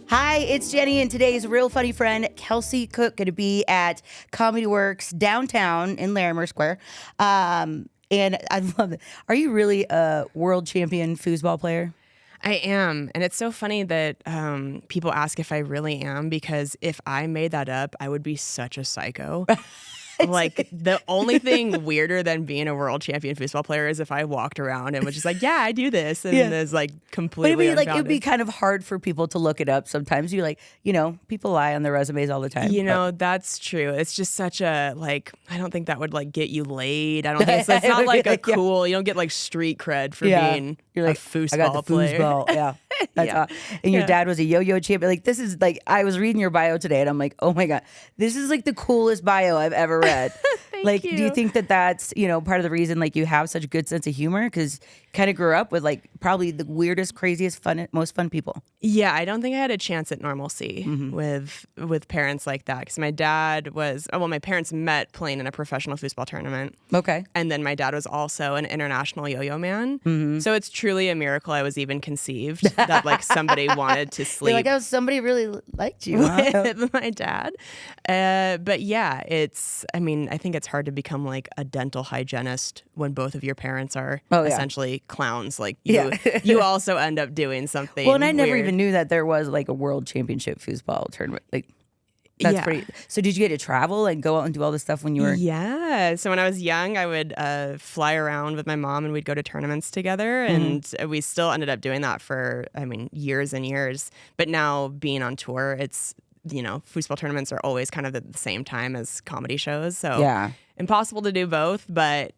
Hi, it's Jenny, and today's real funny friend, Kelsey Cook, going to be at Comedy Works downtown in Larimer Square. And I love it. Are you really a world champion foosball player? I am. And it's so funny that people ask if I really am, because if I made that up, I would be such a psycho. Like, the only thing weirder than being a world champion foosball player is if I walked around and was just like, yeah, I do this. And it's like completely But it'd be kind of hard for people to look it up sometimes. People lie on their resumes all the time. That's true. It's just such a, I don't think that would get you laid. I don't think it's not like a cool, you don't get street cred for being a foosball I got the player. Foosball. Yeah. That's awesome. And your dad was a yo-yo champion. This is I was reading your bio today and I'm like, oh my God, this is the coolest bio I've ever read. Thank you. Do you think that that's, part of the reason you have such a good sense of humor? Because kind of grew up with probably the weirdest, craziest, most fun people. Yeah, I don't think I had a chance at normalcy with parents like that, because my dad was, my parents met playing in a professional foosball tournament. Okay. And then my dad was also an international yo-yo man. So it's truly a miracle I was even conceived, that somebody wanted to sleep. You're somebody really liked you, with my dad. But yeah, I think it's hard to become a dental hygienist when both of your parents are essentially clowns. You also end up doing something. Well, and I never weird. even knew that there was a world championship foosball tournament. That's pretty. So did you get to travel and go out and do all this stuff when you were? Yeah. So when I was young, I would fly around with my mom and we'd go to tournaments together. And we still ended up doing that for, years and years. But now being on tour, it's, foosball tournaments are always kind of at the same time as comedy shows. So impossible to do both. But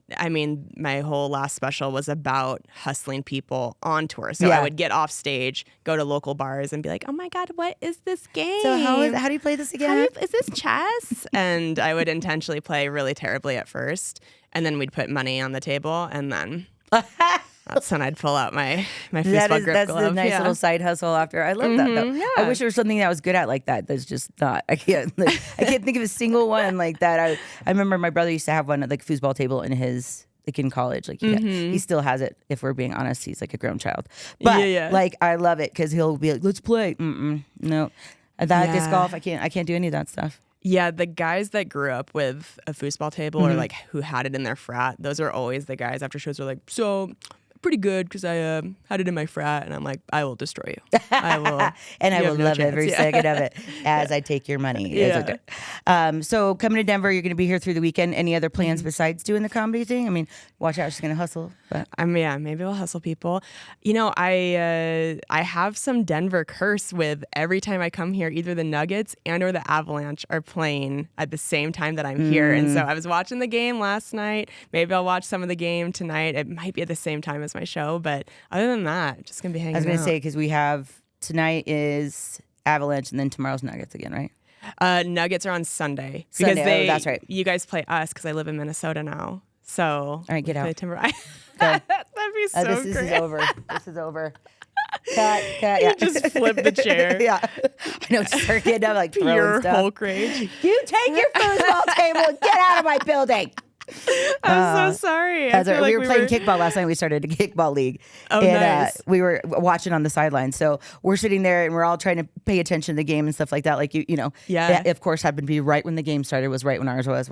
my whole last special was about hustling people on tour. So I would get off stage, go to local bars and be like, oh my God, what is this game? So how do you play this again? Is this chess? And I would intentionally play really terribly at first. And then we'd put money on the table. And then that's when I'd pull out my foosball grip that's glove. The nice little side hustle after. I love that though. Yeah. I wish there was something that I was good at like that. There's just not. I can't think of a single one like that. I remember my brother used to have one foosball table in his in college. He still has it. If we're being honest, he's a grown child. But I love it because he'll be like, let's play. No, disc golf. I can't do any of that stuff. Yeah, the guys that grew up with a foosball table or who had it in their frat, those are always the guys after shows are like, so pretty good because I had it in my frat, and I'm like, I will destroy you. I will, and I will love every second of it as I take your money. Yeah. So coming to Denver, you're going to be here through the weekend. Any other plans besides doing the comedy thing? Watch out, she's going to hustle. But maybe we'll hustle people. I have some Denver curse with every time I come here, either the Nuggets and or the Avalanche are playing at the same time that I'm here. And so I was watching the game last night. Maybe I'll watch some of the game tonight. It might be at the same time as my show, but other than that, just gonna be hanging out. I was gonna say, because we have tonight is Avalanche and then tomorrow's Nuggets again, right? Nuggets are on Sunday. That's right. You guys play us because I live in Minnesota now. So all right, get out. That'd be so great. This is over. This is over. Cut. You just flip the chair. Yeah. I know. Start getting up pure stuff. Hulk rage. You take your foosball table and get out of my building. I'm so sorry. We were playing kickball last night. We started a kickball league. Oh, nice. We were watching on the sidelines. So we're sitting there and we're all trying to pay attention to the game and stuff like that. Yeah. It, of course, happened to be right when the game started, was right when ours was.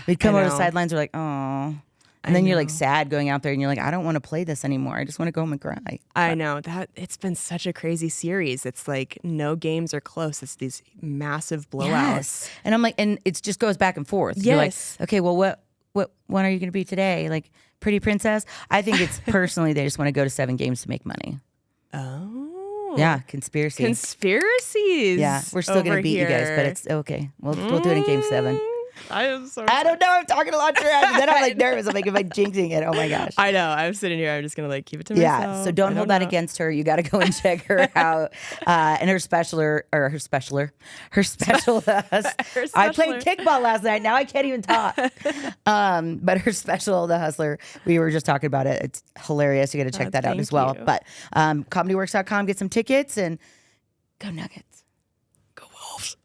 We'd come over the sidelines, we're like, oh. And then you're sad going out there and you're like, I don't want to play this anymore. I just want to go home and cry. I know that it's been such a crazy series. It's no games are close. It's these massive blowouts. Yes. And I'm and it just goes back and forth. Yes. You're like, okay, well, what one are you going to be today? Pretty princess? I think it's personally they just want to go to 7 games to make money. Oh. Yeah, conspiracies. Yeah, we're still going to beat you guys, but it's okay. We'll do it in game 7. I am so I don't know. I'm talking a lot trash. And then I'm nervous. I'm am I jinxing it? Oh my gosh. I know. I'm sitting here. I'm just going to keep it to myself. Yeah. So don't hold that against her. You got to go and check her out. And her special. I played kickball last night. Now I can't even talk. But her special, The Hustler, we were just talking about it. It's hilarious. You got to check that out as well. You. But comedyworks.com, get some tickets and go Nuggets. Go Wolves.